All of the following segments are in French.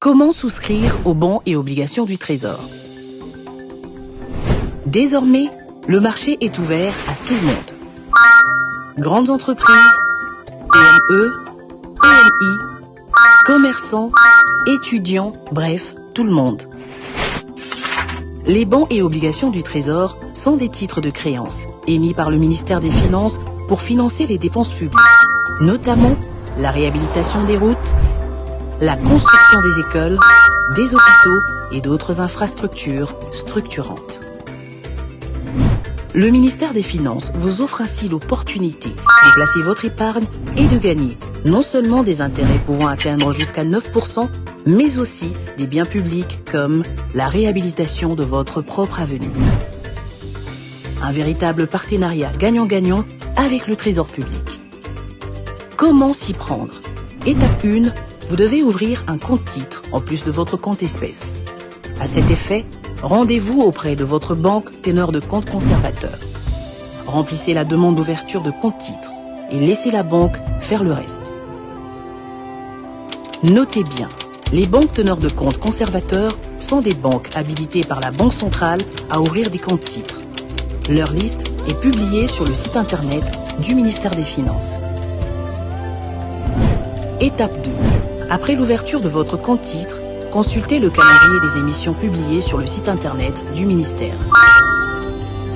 Comment souscrire aux bons et obligations du Trésor? Désormais, le marché est ouvert à tout le monde. Grandes entreprises, PME, PMI, commerçants, étudiants, bref, tout le monde. Les bons et obligations du Trésor sont des titres de créance émis par le ministère des Finances pour financer les dépenses publiques, notamment la réhabilitation des routes, la construction des écoles, des hôpitaux et d'autres infrastructures structurantes. Le ministère des Finances vous offre ainsi l'opportunité de placer votre épargne et de gagner non seulement des intérêts pouvant atteindre jusqu'à 9%, mais aussi des biens publics comme la réhabilitation de votre propre avenue. Un véritable partenariat gagnant-gagnant avec le Trésor public. Comment s'y prendre? Étape 1, vous devez ouvrir un compte titre en plus de votre compte espèce. À cet effet, rendez-vous auprès de votre banque teneur de compte conservateur. Remplissez la demande d'ouverture de compte titre et laissez la banque faire le reste. Notez bien, les banques teneurs de compte conservateur sont des banques habilitées par la Banque centrale à ouvrir des comptes titres. Leur liste est publiée sur le site internet du ministère des Finances. Étape 2. Après l'ouverture de votre compte titre, consultez le calendrier des émissions publiées sur le site internet du ministère.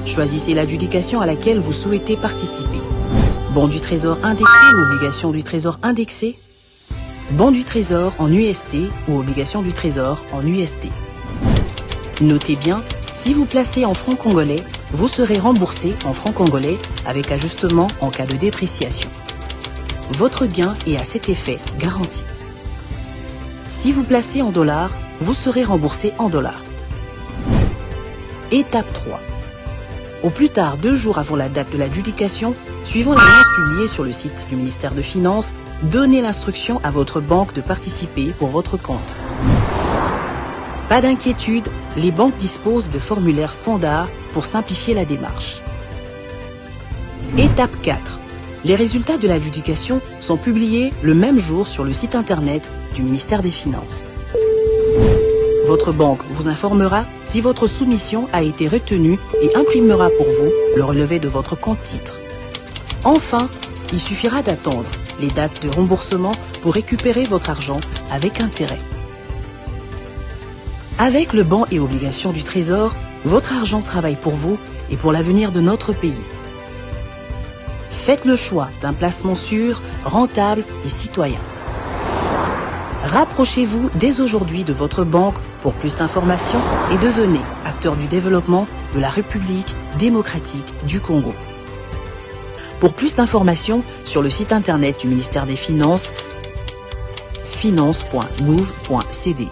Choisissez l'adjudication à laquelle vous souhaitez participer. Bon du Trésor indexé ou obligation du Trésor indexé? Bon du Trésor en UST ou obligation du Trésor en UST. Notez bien, si vous placez en francs congolais, vous serez remboursé en francs congolais avec ajustement en cas de dépréciation. Votre gain est à cet effet garanti. Si vous placez en dollars, vous serez remboursé en dollars. Étape 3. Au plus tard 2 jours avant la date de l'adjudication, suivant l'annonce publiée sur le site du ministère de Finances, donnez l'instruction à votre banque de participer pour votre compte. Pas d'inquiétude, les banques disposent de formulaires standards pour simplifier la démarche. Étape 4. Les résultats de l'adjudication sont publiés le même jour sur le site internet du ministère des Finances. Votre banque vous informera si votre soumission a été retenue et imprimera pour vous le relevé de votre compte titre. Enfin, il suffira d'attendre les dates de remboursement pour récupérer votre argent avec intérêt. Avec le bon et obligations du Trésor, votre argent travaille pour vous et pour l'avenir de notre pays. Faites le choix d'un placement sûr, rentable et citoyen. Rapprochez-vous dès aujourd'hui de votre banque pour plus d'informations et devenez acteur du développement de la République démocratique du Congo. Pour plus d'informations sur le site internet du ministère des Finances, finance.move.cd.